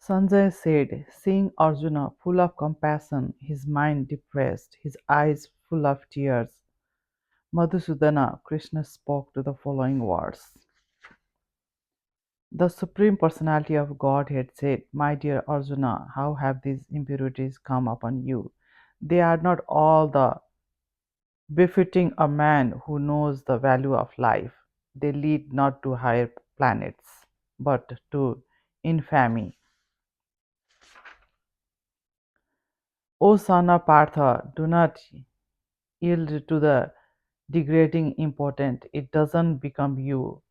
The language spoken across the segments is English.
Sanjay said, seeing Arjuna full of compassion, his mind depressed, his eyes full of tears. Madhusudana, Krishna spoke to the following words. The Supreme Personality of Godhead said, my dear Arjuna, how have these impurities come upon you? They are not all the befitting a man who knows the value of life. They lead not to higher planets, but to infamy. O son of Partha, do not yield to the degrading important. It doesn't become you.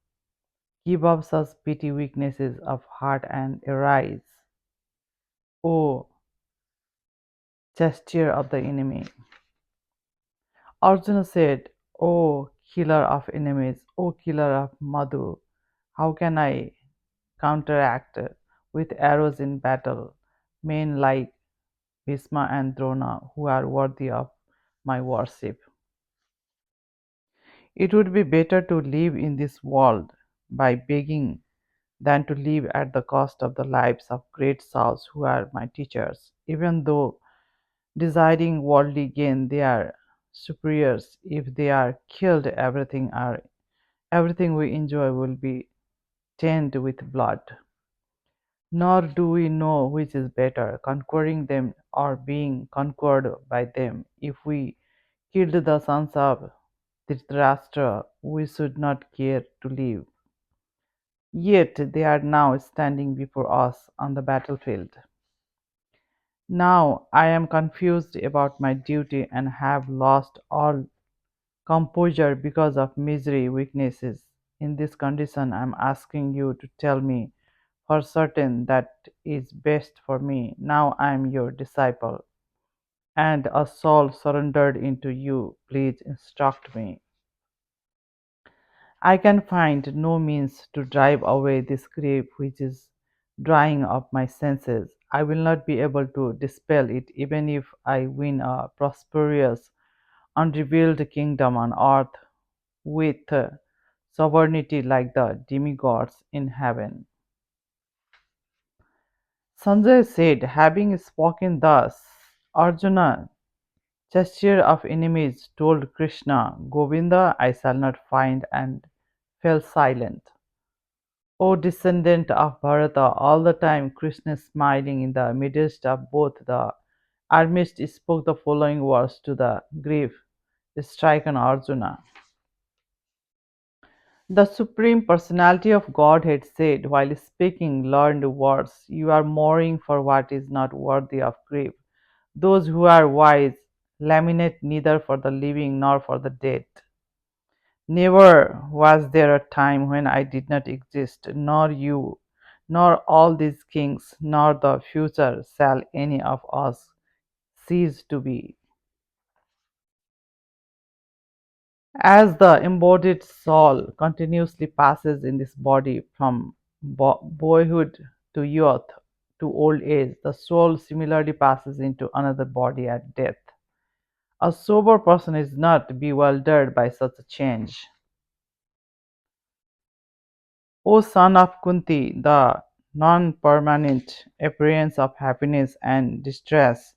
Give up such petty weaknesses of heart and arise, O gesture of the enemy. Arjuna said, O killer of enemies, O killer of Madhu, how can I counteract with arrows in battle men like Bhishma and Drona who are worthy of my worship? It would be better to live in this world by begging than to live at the cost of the lives of great souls who are my teachers. Even though desiring worldly gain they are superiors, if they are killed everything we enjoy will be stained with blood. Nor do we know which is better, conquering them or being conquered by them. If we killed the sons of Dhritarashtra, we should not care to live. Yet they are now standing before us on the battlefield. Now I am confused about my duty and have lost all composure because of misery weaknesses. In this condition, I am asking you to tell me for certain that is best for me. Now I am your disciple and a soul surrendered into you. Please instruct me. I can find no means to drive away this grief which is drying up my senses. I will not be able to dispel it even if I win a prosperous, unrevealed kingdom on earth with sovereignty like the demigods in heaven. Sanjay said, having spoken thus, Arjuna, gesture of enemies, told Krishna, Govinda, I shall not find, and fell silent. O descendant of Bharata, all the time Krishna smiling in the midst of both the armies spoke the following words to the grief-stricken Arjuna. The Supreme Personality of Godhead said while speaking learned words, you are mourning for what is not worthy of grief. Those who are wise lament neither for the living nor for the dead. Never was there a time when I did not exist, nor you, nor all these kings, nor the future shall any of us cease to be. As the embodied soul continuously passes in this body from boyhood to youth to old age, the soul similarly passes into another body at death. A sober person is not bewildered by such a change. O son of Kunti, the non-permanent appearance of happiness and distress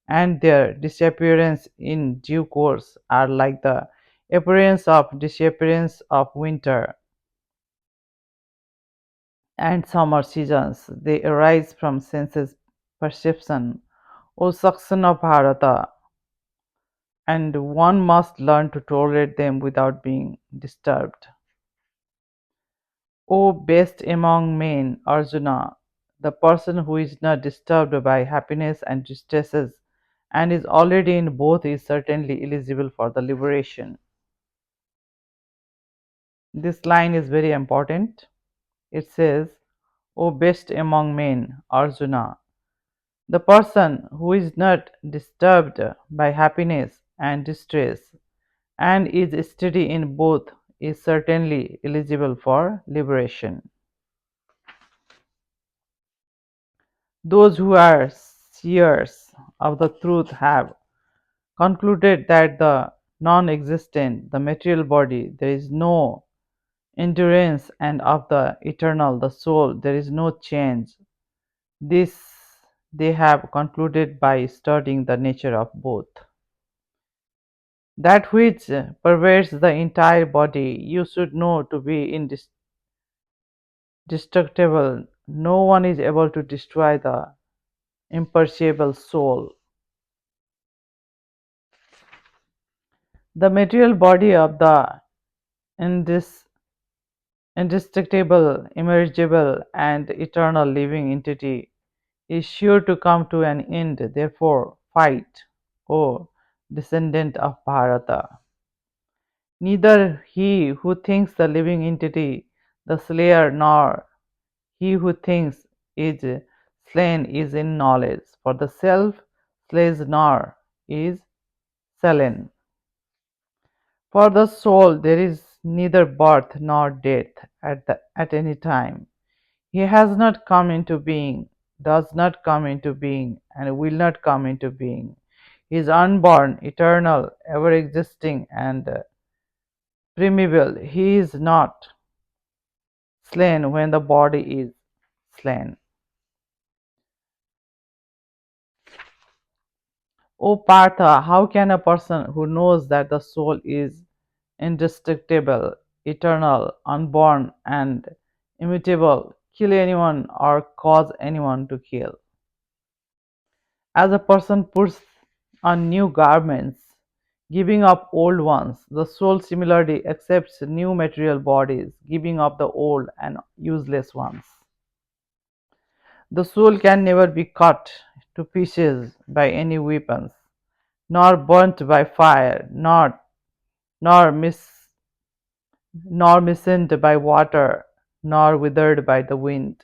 and their disappearance in due course are like the appearance of disappearance of winter and summer seasons. They arise from senses perception. O Saksan of Bharata, and one must learn to tolerate them without being disturbed. O best among men, Arjuna, the person who is not disturbed by happiness and distresses and is already in both is certainly eligible for the liberation. This line is very important. It says, O best among men, Arjuna, the person who is not disturbed by happiness and distress and is steady in both is certainly eligible for liberation. Those who are seers of the truth have concluded that the non-existent, the material body, there is no endurance, and of the eternal, the soul, there is no change. This they have concluded by studying the nature of both. That which pervades the entire body you should know to be indestructible. No one is able to destroy the imperishable soul. The material body of the indis- indestructible, immergible, and eternal living entity is sure to come to an end. Therefore, fight, O descendant of Bharata. Neither he who thinks the living entity the slayer, nor he who thinks is slain is in knowledge, for the self slays nor is slain. For the soul there is neither birth nor death at any time. He has not come into being, does not come into being, and will not come into being. He is unborn, eternal, ever existing, and primeval. He is not slain when the body is slain. O Partha, how can a person who knows that the soul is indestructible, eternal, unborn, and immutable kill anyone or cause anyone to kill? As a person puts on new garments, giving up old ones, the soul similarly accepts new material bodies, giving up the old and useless ones. The soul can never be cut to pieces by any weapons, nor burnt by fire, nor mis, nor misened by water, nor withered by the wind.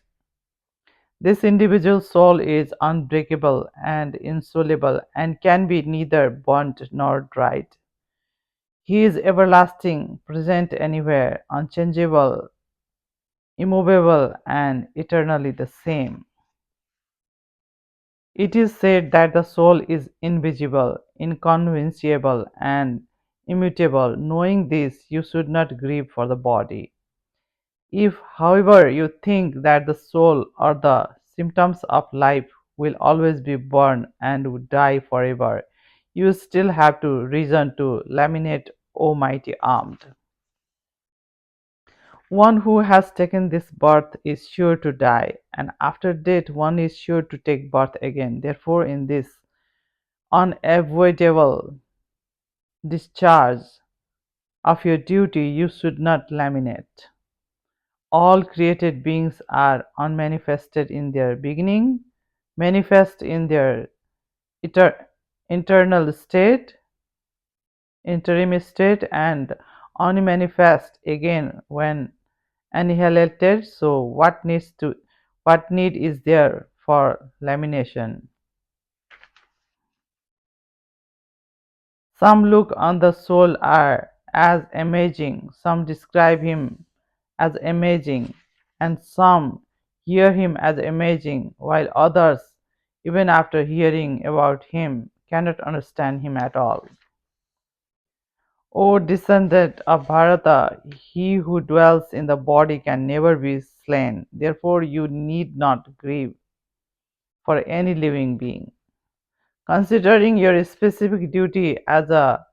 This individual soul is unbreakable and insoluble, and can be neither burnt nor dried. He is everlasting, present anywhere, unchangeable, immovable, and eternally the same. It is said that the soul is invisible, inconceivable, and immutable. Knowing this, you should not grieve for the body. If, however, you think that the soul or the symptoms of life will always be born and would die forever, you still have to reason to lament, O mighty armed. One who has taken this birth is sure to die, and after death one is sure to take birth again. Therefore, in this unavoidable discharge of your duty, you should not lament. All created beings are unmanifested in their beginning, manifest in their inter- internal state, interim state, and unmanifest again when annihilated. So, what need is there for lamination? Some look on the soul as amazing, some describe him as amazing, and some hear him as amazing, while others, even after hearing about him, cannot understand him at all. O descendant of Bharata, he who dwells in the body can never be slain. Therefore, you need not grieve for any living being. Considering your specific duty as a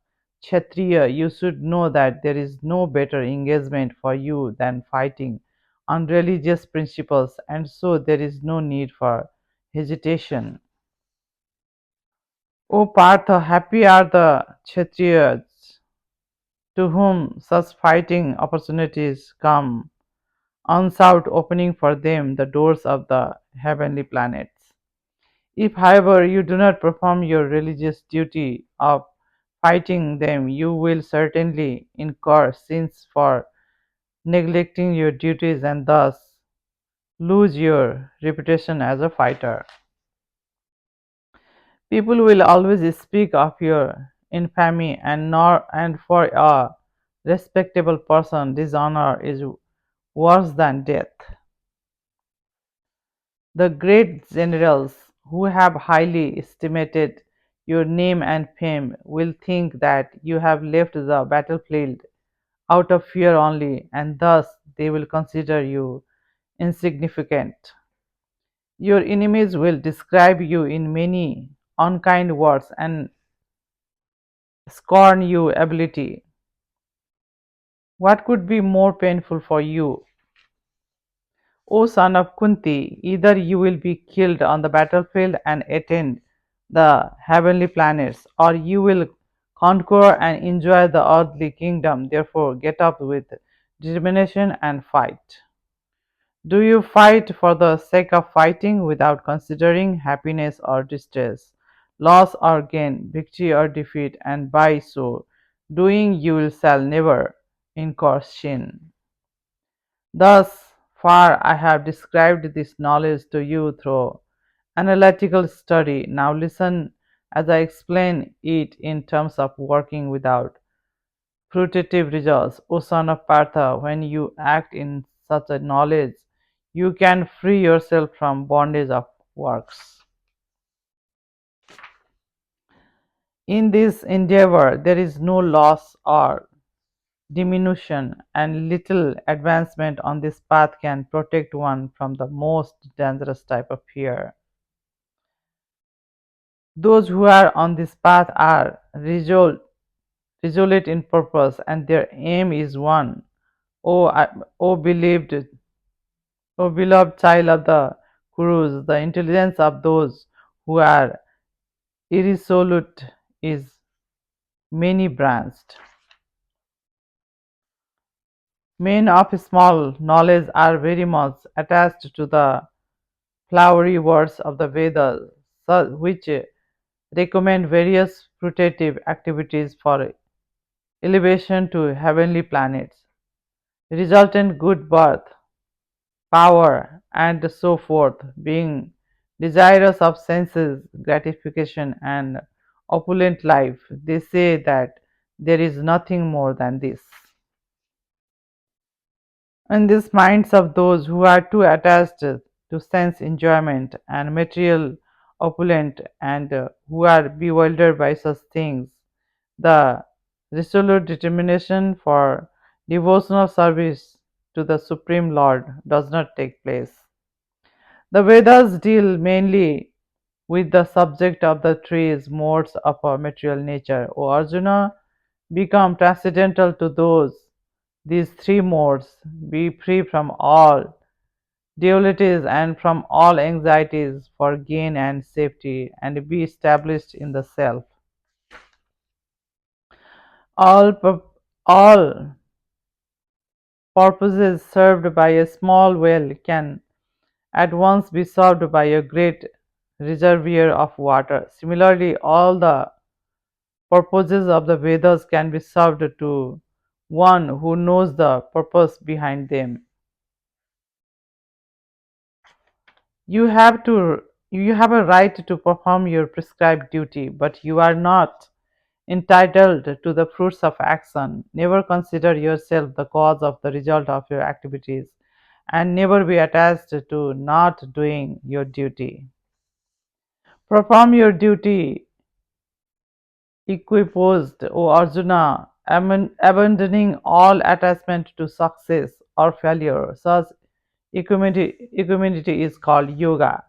Kshatriya, you should know that there is no better engagement for you than fighting on religious principles, and so there is no need for hesitation. O Partha, happy are the Kshatriyas to whom such fighting opportunities come, unsought opening for them the doors of the heavenly planets. If, however, you do not perform your religious duty of fighting them, you will certainly incur sins for neglecting your duties and thus lose your reputation as a fighter. People will always speak of your infamy, and for a respectable person, dishonor is worse than death. The great generals who have highly estimated your name and fame will think that you have left the battlefield out of fear only, and thus they will consider you insignificant. Your enemies will describe you in many unkind words and scorn your ability. What could be more painful for you, O son of Kunti? Either you will be killed on the battlefield and attend the heavenly planets, or you will conquer and enjoy the earthly kingdom. Therefore, get up with determination and fight. Do you fight for the sake of fighting without considering happiness or distress, loss or gain, victory or defeat, and by so doing you will shall never incur sin? Thus far I have described this knowledge to you through analytical study. Now listen as I explain it in terms of working without fruitive results. O son of Partha, when you act in such a knowledge, you can free yourself from bondage of works. In this endeavor, there is no loss or diminution, and little advancement on this path can protect one from the most dangerous type of fear. Those who are on this path are resolute in purpose, and their aim is one. O believed, O beloved child of the Kurus, the intelligence of those who are irresolute is many branched. Men of small knowledge are very much attached to the flowery words of the Vedas, which recommend various fruitive activities for elevation to heavenly planets, resultant good birth, power, and so forth. Being desirous of senses gratification and opulent life, they say that there is nothing more than this. In these minds of those who are too attached to sense enjoyment and material opulent, and who are bewildered by such things, the resolute determination for devotional service to the Supreme Lord does not take place. The Vedas deal mainly with the subject of the trees modes of our material nature. O Arjuna, become transcendental to these three modes, be free from all dualities and from all anxieties for gain and safety, and be established in the self. All, all purposes served by a small well can at once be served by a great reservoir of water. Similarly, all the purposes of the Vedas can be served to one who knows the purpose behind them. You have a right to perform your prescribed duty, but you are not entitled to the fruits of action. Never consider yourself the cause of the result of your activities, and never be attached to not doing your duty. Perform your duty equiposed, O Arjuna, abandoning all attachment to success or failure. Such equanimity is called yoga.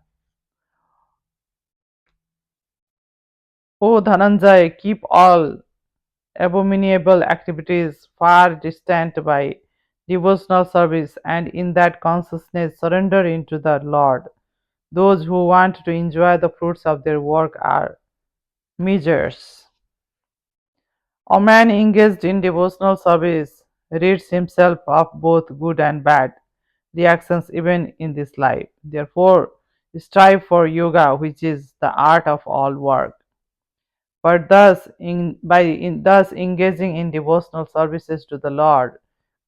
O Dhananjay, keep all abominable activities far distant by devotional service, and in that consciousness surrender into the Lord. Those who want to enjoy the fruits of their work are misers. A man engaged in devotional service rids himself of both good and bad reactions even in this life. Therefore, strive for yoga, which is the art of all work. But thus engaging in devotional services to the Lord,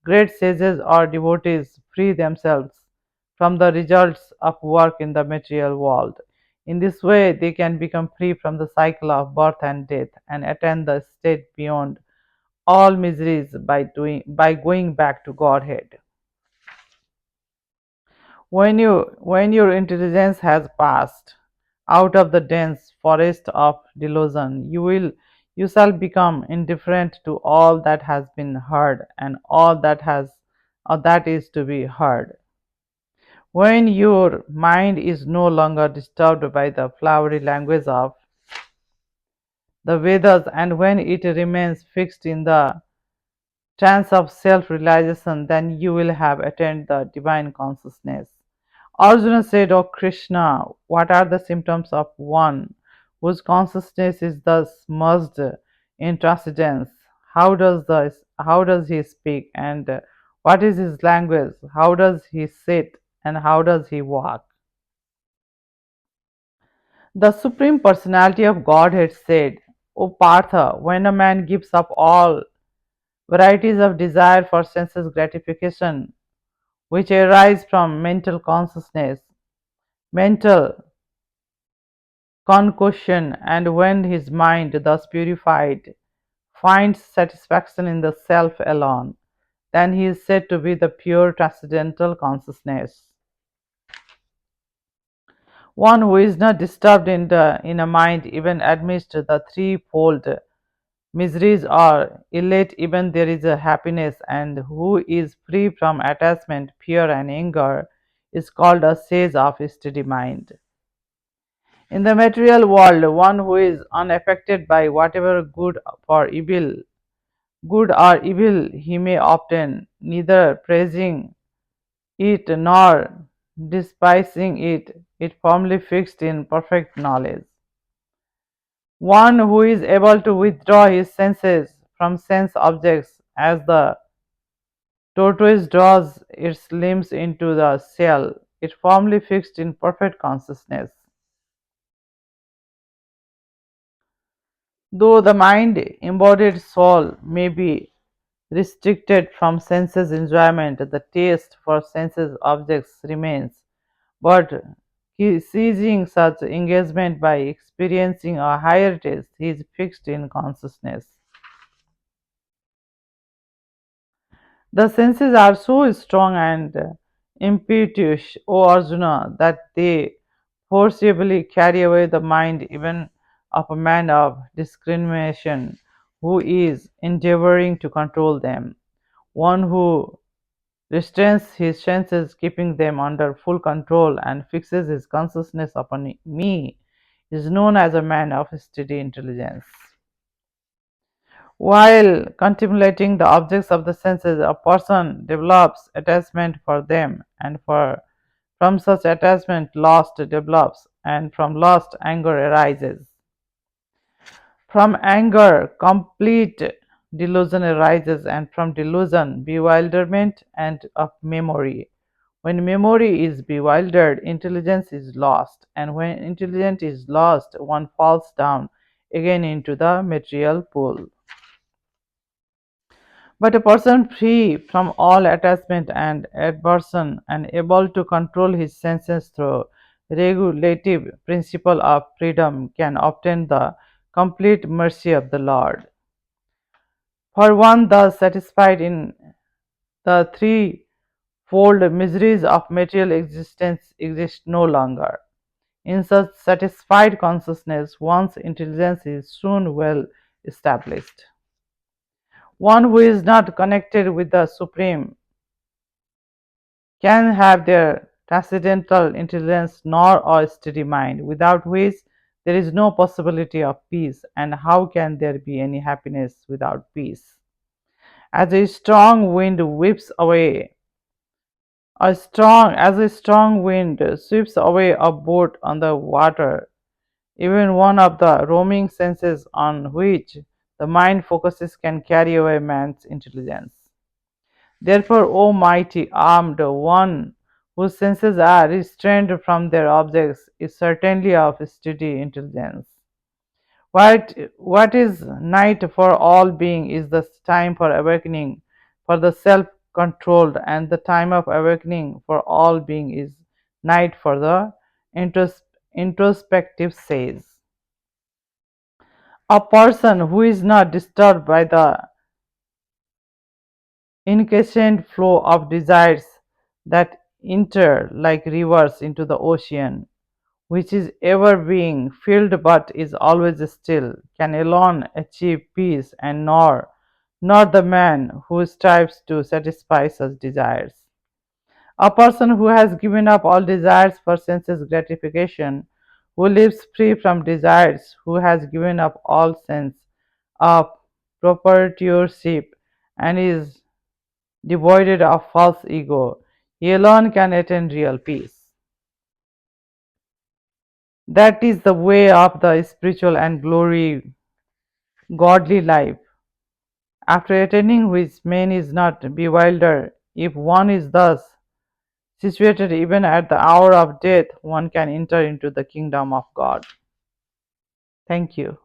great sages or devotees free themselves from the results of work in the material world. In this way, they can become free from the cycle of birth and death and attain the state beyond all miseries by going back to Godhead. When your intelligence has passed out of the dense forest of delusion, you shall become indifferent to all that has been heard and all that is to be heard. When your mind is no longer disturbed by the flowery language of the Vedas and when it remains fixed in the trance of self realization, then you will have attained the divine consciousness. Arjuna said, O Krishna, what are the symptoms of one whose consciousness is thus merged in transcendence? How does he speak and what is his language? How does he sit and how does he walk? The Supreme Personality of Godhead said, O Partha, when a man gives up all varieties of desire for senses gratification, which arise from mental consciousness, mental concoction, and when his mind, thus purified, finds satisfaction in the self alone, then he is said to be the pure transcendental consciousness. One who is not disturbed in a mind even amidst the threefold miseries or elate even there is a happiness and who is free from attachment, fear and anger is called a sage of steady mind. In the material world, one who is unaffected by whatever good or evil he may obtain, neither praising it nor despising it, it firmly fixed in perfect knowledge. One who is able to withdraw his senses from sense objects as the tortoise draws its limbs into the shell, it firmly fixed in perfect consciousness. Though the mind embodied soul may be restricted from senses enjoyment, the taste for senses objects remains, but ceasing such engagement by experiencing a higher taste, he is fixed in consciousness. The senses are so strong and impetuous, O Arjuna, that they forcibly carry away the mind even of a man of discrimination who is endeavoring to control them. One who restrains his senses, keeping them under full control, and fixes his consciousness upon me, is known as a man of steady intelligence. While contemplating the objects of the senses, a person develops attachment for them, and from such attachment, lust develops, and from lust, anger arises. From anger, complete delusion arises, and from delusion, bewilderment and of memory. When memory is bewildered, intelligence is lost, and when intelligence is lost, one falls down again into the material pool. But a person free from all attachment and aversion and able to control his senses through regulative principle of freedom can obtain the complete mercy of the Lord. For one thus satisfied in the threefold miseries of material existence exist no longer. In such satisfied consciousness, one's intelligence is soon well established. One who is not connected with the Supreme can have their transcendental intelligence nor a steady mind, without which there is no possibility of peace, and how can there be any happiness without peace? As a strong wind whips away as a strong wind sweeps away a boat on the water, even one of the roaming senses on which the mind focuses can carry away man's intelligence. Therefore, O mighty armed one, whose senses are restrained from their objects, is certainly of steady intelligence. What is night for all being is the time for awakening for the self controlled, and the time of awakening for all being is night for the introspective sage. A person who is not disturbed by the incessant flow of desires that enter like rivers into the ocean, which is ever being filled but is always still, can alone achieve peace, and nor the man who strives to satisfy such desires. A person who has given up all desires for senses gratification, who lives free from desires, who has given up all sense of proprietorship, and is devoid of false ego, he alone can attain real peace. That is the way of the spiritual and glory godly life, after attaining which man is not bewildered. If one is thus situated, even at the hour of death, one can enter into the kingdom of God. Thank you.